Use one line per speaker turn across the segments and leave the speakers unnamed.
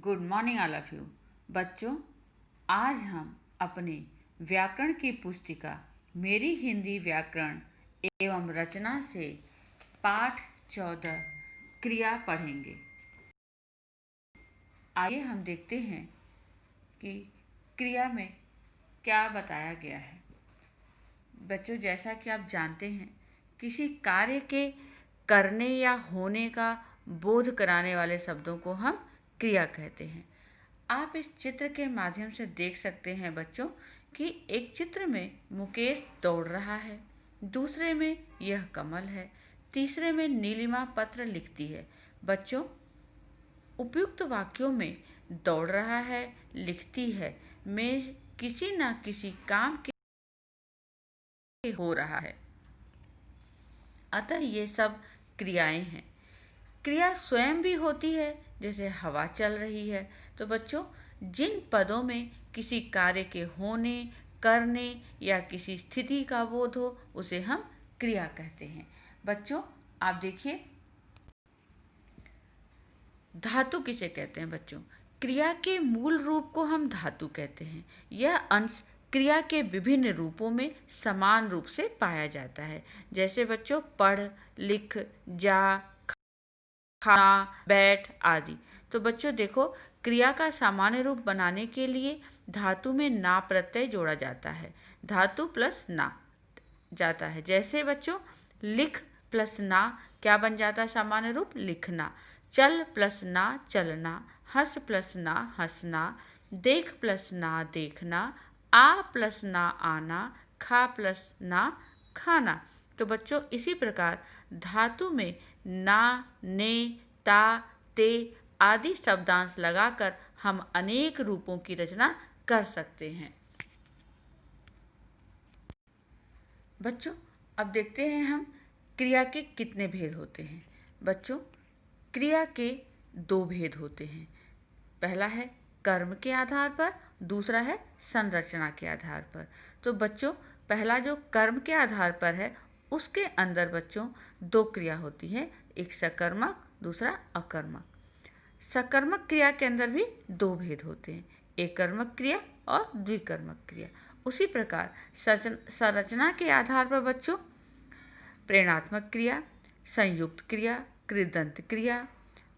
Good morning all of you. बच्चों, आज हम अपनी व्याकरण की पुस्तिका मेरी हिंदी व्याकरण एवं रचना से पाठ 14 क्रिया पढ़ेंगे। आइए हम देखते हैं कि क्रिया में क्या बताया गया है। बच्चों, जैसा कि आप जानते हैं, किसी कार्य के करने या होने का बोध कराने वाले शब्दों को हम क्रिया कहते हैं। आप इस चित्र के माध्यम से देख सकते हैं बच्चों कि एक चित्र में मुकेश दौड़ रहा है, दूसरे में यह कमल है, तीसरे में नीलिमा पत्र लिखती है। बच्चों, उपयुक्त वाक्यों में दौड़ रहा है, लिखती है, में किसी न किसी काम के हो रहा है, अतः ये सब क्रियाएं हैं। क्रिया स्वयं भी होती है, जैसे हवा चल रही है। तो बच्चों, जिन पदों में किसी कार्य के होने, करने या किसी स्थिति का बोध हो, उसे हम क्रिया कहते हैं। बच्चों, आप देखिए, धातु किसे कहते हैं बच्चों? क्रिया के मूल रूप को हम धातु कहते हैं। यह अंश क्रिया के विभिन्न रूपों में समान रूप से पाया जाता है, जैसे बच्चों पढ़, लिख, जा, खाना, बैठ आदि। तो बच्चों देखो, क्रिया का सामान्य रूप बनाने के लिए धातु में ना प्रत्यय जोड़ा जाता है। धातु प्लस ना जाता है। जैसे बच्चों, लिख प्लस ना क्या बन जाता है सामान्य रूप? लिखना। चल प्लस ना चलना, हंस प्लस ना हंसना, देख प्लस ना देखना, आ प्लस ना आना, खा प्लस ना खाना। तो बच्चों, इसी प्रकार धातु में ना, ने, ता, ते आदि शब्दांश लगाकर हम अनेक रूपों की रचना कर सकते हैं। बच्चों, अब देखते हैं हम क्रिया के कितने भेद होते हैं। बच्चों, क्रिया के दो भेद होते हैं। पहला है कर्म के आधार पर, दूसरा है संरचना के आधार पर। तो बच्चों, पहला जो कर्म के आधार पर है, उसके अंदर बच्चों दो क्रिया होती है, एक सकर्मक, दूसरा अकर्मक। सकर्मक क्रिया के अंदर भी दो भेद होते हैं, एक कर्मक क्रिया और द्विकर्मक क्रिया। उसी प्रकार संरचना के आधार पर बच्चों प्रेरणात्मक क्रिया, संयुक्त क्रिया, कृदंत क्रिया,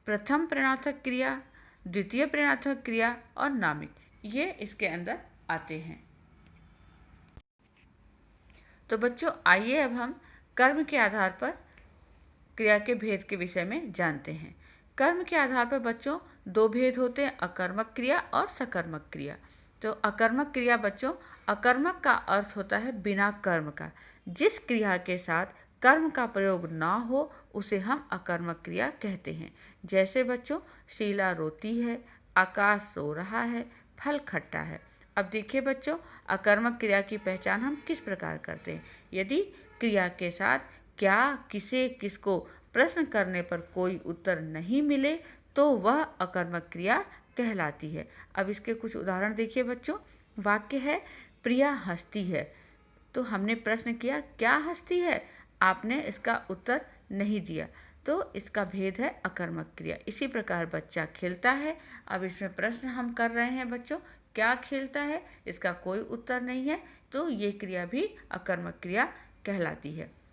प्रथम प्रेरणात्मक क्रिया, द्वितीय प्रेरणात्मक क्रिया और नामिक, ये इसके अंदर आते हैं। तो बच्चों, आइए अब हम कर्म के आधार पर क्रिया के भेद के विषय में जानते हैं। कर्म के आधार पर बच्चों दो भेद होते हैं, अकर्मक क्रिया और सकर्मक क्रिया। तो अकर्मक क्रिया बच्चों, अकर्मक का अर्थ होता है बिना कर्म का। जिस क्रिया के साथ कर्म का प्रयोग ना हो, उसे हम अकर्मक क्रिया कहते हैं। जैसे बच्चों, शीला रोती है, आकाश सो रहा है, फल खट्टा है। अब देखिए बच्चों, अकर्मक क्रिया की पहचान हम किस प्रकार करते हैं। यदि क्रिया के साथ क्या, किसे, किसको प्रश्न करने पर कोई उत्तर नहीं मिले, तो वह अकर्मक क्रिया कहलाती है। अब इसके कुछ उदाहरण देखिए बच्चों। वाक्य है, प्रिया हंसती है। तो हमने प्रश्न किया, क्या हंसती है? आपने इसका उत्तर नहीं दिया, तो इसका भेद है अकर्मक क्रिया। इसी प्रकार बच्चा खेलता है। अब इसमें प्रश्न हम कर रहे हैं बच्चों, क्या खेलता है? इसका कोई उत्तर नहीं है, तो ये क्रिया भी अकर्मक क्रिया कहलाती है।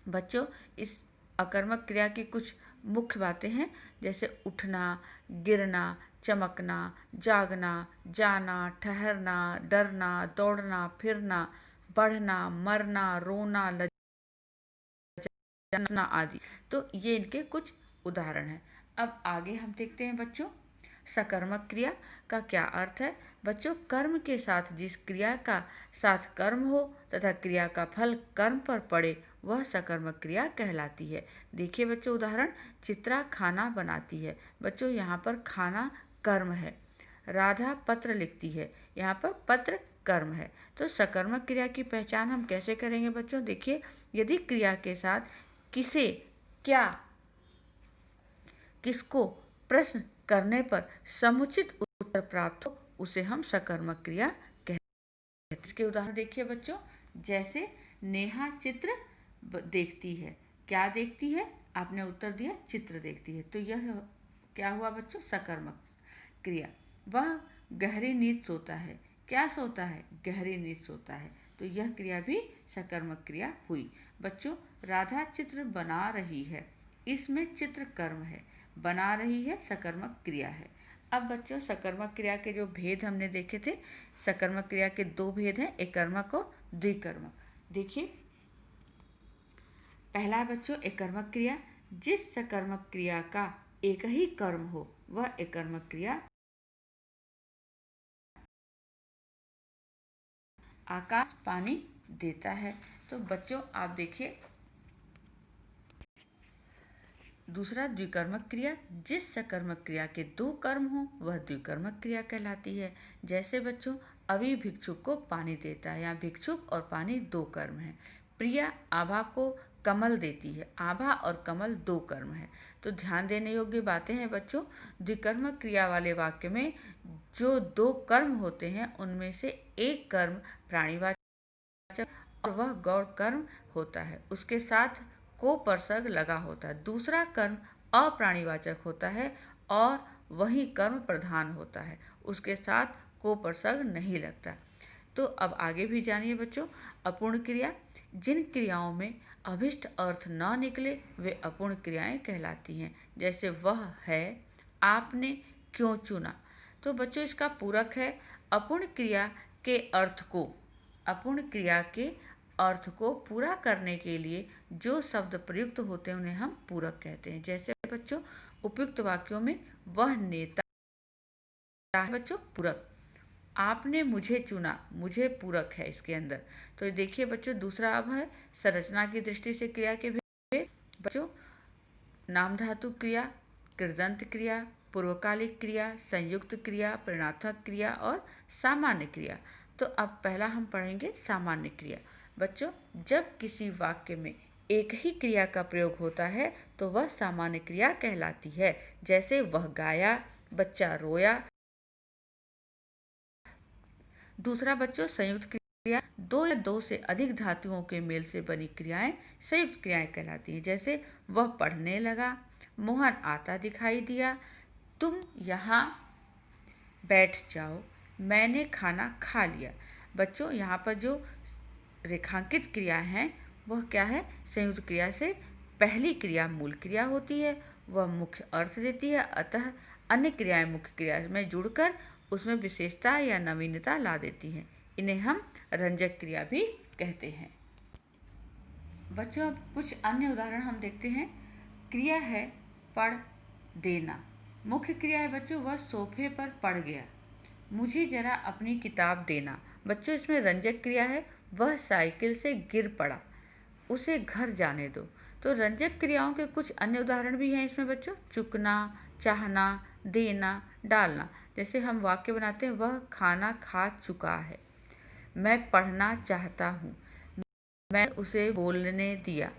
बच्चों, इस अकर्मक क्रिया की कुछ मुख्य बातें हैं, जैसे उठना, गिरना, चमकना, जागना, जाना, ठहरना, डरना, दौड़ना, फिरना, बढ़ना, मरना, रोना, लज्जना आदि। तो ये इनके कुछ उदाहरण हैं। अब आगे हम देखते हैं बच्चों, सकर्मक क्रिया का क्या अर्थ है। बच्चों, कर्म के साथ जिस क्रिया का साथ कर्म हो तथा क्रिया का फल कर्म पर पड़े, वह सकर्मक क्रिया कहलाती है। देखिए बच्चों उदाहरण, चित्रा खाना बनाती है। बच्चों, यहाँ पर खाना कर्म है। राधा पत्र लिखती है, यहाँ पर पत्र कर्म है। तो सकर्मक क्रिया की पहचान हम कैसे करेंगे बच्चों? देखिए, यदि क्रिया के साथ किसे, क्या, किसको प्रश्न करने पर समुचित उत्तर प्राप्त हो, उसे हम सकर्मक क्रिया कहते हैं। इसके उदाहरण देखिए बच्चों, जैसे नेहा चित्र देखती है। क्या देखती है? आपने उत्तर दिया चित्र देखती है, तो यह क्या हुआ बच्चों? सकर्मक। क्रिया, वह गहरी नींद सोता है। क्या सोता है? गहरी नींद सोता है। तो यह क्रिया भी सकर्मक क्रिया हुई। बच्चों, राधा चित्र बना रही है, इसमें चित्र कर्म है, बना रही है सकर्मक क्रिया है। अब बच्चों, सकर्मक क्रिया के जो भेद हमने देखे थे, सकर्मक क्रिया के दो भेद हैं, एकर्मक और द्विकर्मक। देखिए, पहला है बच्चों एकर्मक क्रिया। जिस सकर्मक क्रिया का एक ही कर्म हो वह एकर्मक क्रिया। आकाश पानी देता है। तो बच्चों आप देखिए, दूसरा द्विकर्मक क्रिया। जिस सकर्मक क्रिया के दो कर्म हो वह द्विकर्मक क्रिया कहलाती है। जैसे बच्चों, अभी भिक्षुक को पानी देता है। यहाँ भिक्षुक और पानी दो कर्म है। प्रिया आभा को कमल देती है। आभा और कमल दो कर्म है। तो ध्यान देने योग्य बातें हैं बच्चों। द्विकर्मक क्रिया वाले वाक्य में जो दो कर्म होते हैं उनमें से एक कर्म प्राणीवाचक और वह गौण कर्म होता है, उसके साथ को परसर्ग लगा होता है। दूसरा कर्म अप्राणीवाचक होता है और वही कर्म प्रधान होता है, उसके साथ को परसर्ग नहीं लगता। तो अब आगे भी जानिए बच्चों, अपूर्ण क्रिया। जिन क्रियाओं में अभिष्ट अर्थ न निकले वे अपूर्ण क्रियाएं कहलाती हैं। जैसे वह है, आपने क्यों चुना। तो बच्चों इसका पूरक है। अपूर्ण क्रिया के अर्थ को, अपूर्ण क्रिया के अर्थ को पूरा करने के लिए जो शब्द प्रयुक्त होते हैं उन्हें हम पूरक कहते हैं। जैसे बच्चों, उपयुक्त वाक्यों में वह नेता है बच्चों पूरक। आपने मुझे चुना, मुझे पूरक है इसके अंदर। तो देखिए बच्चों, दूसरा अब है संरचना की दृष्टि से क्रिया के भेद। बच्चों, नाम धातु क्रिया, कृदंत क्रिया, पूर्वकालिक क्रिया, संयुक्त क्रिया, परिणार्थक क्रिया और सामान्य क्रिया। तो अब पहला हम पढ़ेंगे सामान्य क्रिया। बच्चों, जब किसी वाक्य में एक ही क्रिया का प्रयोग होता है तो वह सामान्य क्रिया कहलाती है। जैसे वह गाया, बच्चा रोया। दूसरा बच्चों संयुक्त क्रिया। दो या दो से अधिक धातुओं के मेल से बनी क्रियाएं संयुक्त क्रियाएं कहलाती हैं। जैसे वह पढ़ने लगा, मोहन आता दिखाई दिया, तुम यहाँ बैठ जाओ, मैंने खाना खा लिया। बच्चों, यहाँ पर जो रेखांकित क्रिया है वह क्या है? संयुक्त क्रिया से पहली क्रिया मूल क्रिया होती है, वह मुख्य अर्थ देती है, अतः अन्य क्रियाएं मुख्य क्रिया में जुड़कर उसमें विशेषता या नवीनता ला देती हैं। इन्हें हम रंजक क्रिया भी कहते हैं। बच्चों, अब कुछ अन्य उदाहरण हम देखते हैं। क्रिया है पढ़ देना। मुख्य क्रिया है बच्चों वह सोफे पर पड़ गया, मुझे जरा अपनी किताब देना। बच्चों, इसमें रंजक क्रिया है वह साइकिल से गिर पड़ा, उसे घर जाने दो। तो रंजक क्रियाओं के कुछ अन्य उदाहरण भी हैं इसमें बच्चों। चुकना, चाहना, देना, डालना। जैसे हम वाक्य बनाते हैं, वह खाना खा चुका है, मैं पढ़ना चाहता हूँ, मैं उसे बोलने दिया,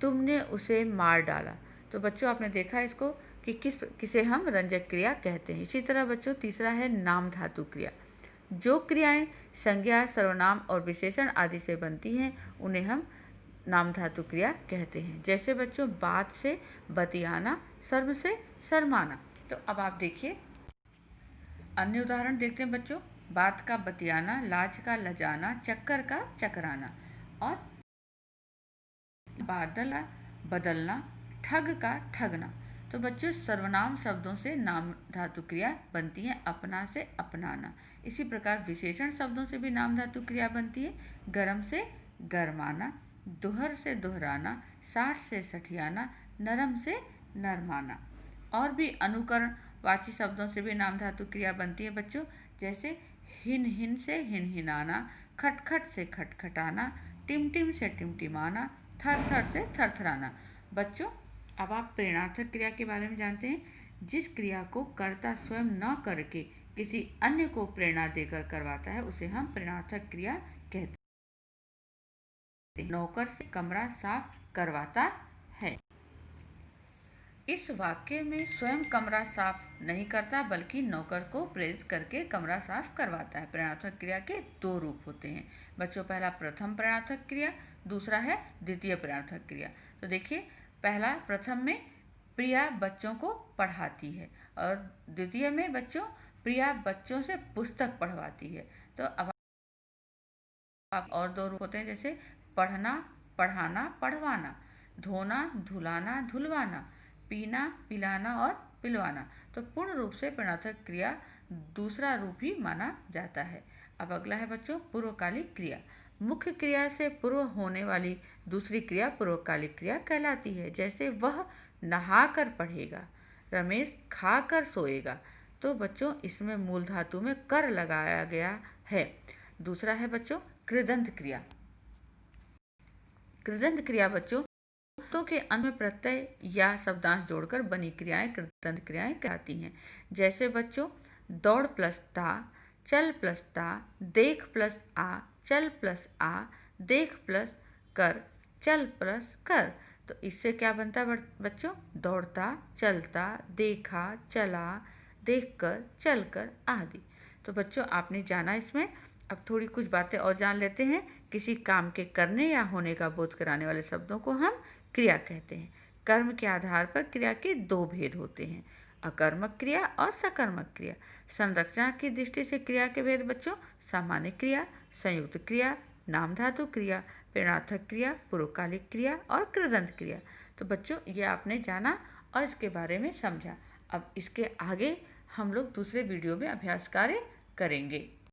तुमने उसे मार डाला। तो बच्चों आपने देखा इसको कि किसे हम रंजक क्रिया कहते हैं। इसी तरह बच्चों तीसरा है नाम धातु क्रिया। जो क्रियाएं संज्ञा, सर्वनाम और विशेषण आदि से बनती हैं उन्हें हम नाम धातु क्रिया कहते हैं। जैसे बच्चों बात से बतियाना, शर्म से शर्माना। तो अब आप देखिए अन्य उदाहरण देखते हैं बच्चों। बात का बतियाना, लाज का लजाना, चक्कर का चकराना और बादल का बदलना, ठग का ठगना। तो बच्चों सर्वनाम शब्दों से नाम धातु क्रिया बनती है, अपना से अपनाना। इसी प्रकार विशेषण शब्दों से भी नाम धातु क्रिया बनती है, गरम से गरमाना, दोहर से दोहराना, साठ से सठियाना, नरम से नरमाना। और भी अनुकरण वाची शब्दों से भी नाम धातु क्रिया बनती है बच्चों। जैसे हिन हिन से हिन हिनाना, खटखट से खटखटाना, टिमटिम से टिमटिमाना, थर थर से थरथराना। बच्चों, अब आप प्रेरणार्थक क्रिया के बारे में जानते हैं। जिस क्रिया को कर्ता स्वयं न करके किसी अन्य को प्रेरणा देकर करवाता है उसे हम प्रेरणार्थक क्रिया कहते हैं। नौकर से कमरा साफ करवाता है। इस वाक्य में स्वयं कमरा साफ नहीं करता बल्कि नौकर को प्रेरित करके कमरा साफ करवाता है। प्रेरणार्थक क्रिया के दो रूप होते हैं बच्चों। पहला प्रथम प्रेरणार्थक क्रिया, दूसरा है द्वितीय प्रेरणार्थक क्रिया। तो देखिए, पहला प्रथम में प्रिया बच्चों को पढ़ाती है। और द्वितीय में बच्चों, प्रिया बच्चों से पुस्तक पढ़वाती है। तो अब आप और दो रूप होते हैं, जैसे पढ़ना, पढ़ाना, पढ़वाना, धोना, धुलाना, धुलवाना, पीना, पिलाना और पिलवाना। तो पूर्ण रूप से प्रणर्थक क्रिया दूसरा रूप ही माना जाता है। अब अगला है बच्चों पूर्वकालिक क्रिया। मुख्य क्रिया से पूर्व होने वाली दूसरी क्रिया पूर्वकालिक क्रिया कहलाती है। जैसे वह नहाकर पढ़ेगा, रमेश खाकर सोएगा। तो बच्चों इसमें मूल धातु में कर लगाया गया है। दूसरा है बच्चों कृदंत क्रिया। कृदंत क्रिया बच्चों शब्दों के अंत में प्रत्यय या शब्दांश जोड़कर बनी क्रियाएं कृदंत क्रियाएं कहलाती हैं। जैसे बच्चों दौड़ प्लस ता, चल प्लस ता, देख प्लस आ, चल प्लस आ, देख प्लस कर, चल प्लस कर। तो इससे क्या बनता है बच्चों? दौड़ता, चलता, देखा, चला, देखकर, चलकर आदि। तो बच्चों आपने जाना इसमें। अब थोड़ी कुछ बातें और जान लेते हैं। किसी काम के करने या होने का बोध कराने वाले शब्दों को हम क्रिया कहते हैं। कर्म के आधार पर क्रिया के दो भेद होते हैं, अकर्मक क्रिया और सकर्मक क्रिया। संरचना की दृष्टि से क्रिया के भेद बच्चों सामान्य क्रिया, संयुक्त क्रिया, नाम धातु क्रिया, प्रेरणार्थक क्रिया, पूर्वकालिक क्रिया और कृदंत क्रिया। तो बच्चों ये आपने जाना और इसके बारे में समझा। अब इसके आगे हम लोग दूसरे वीडियो में अभ्यास कार्य करेंगे।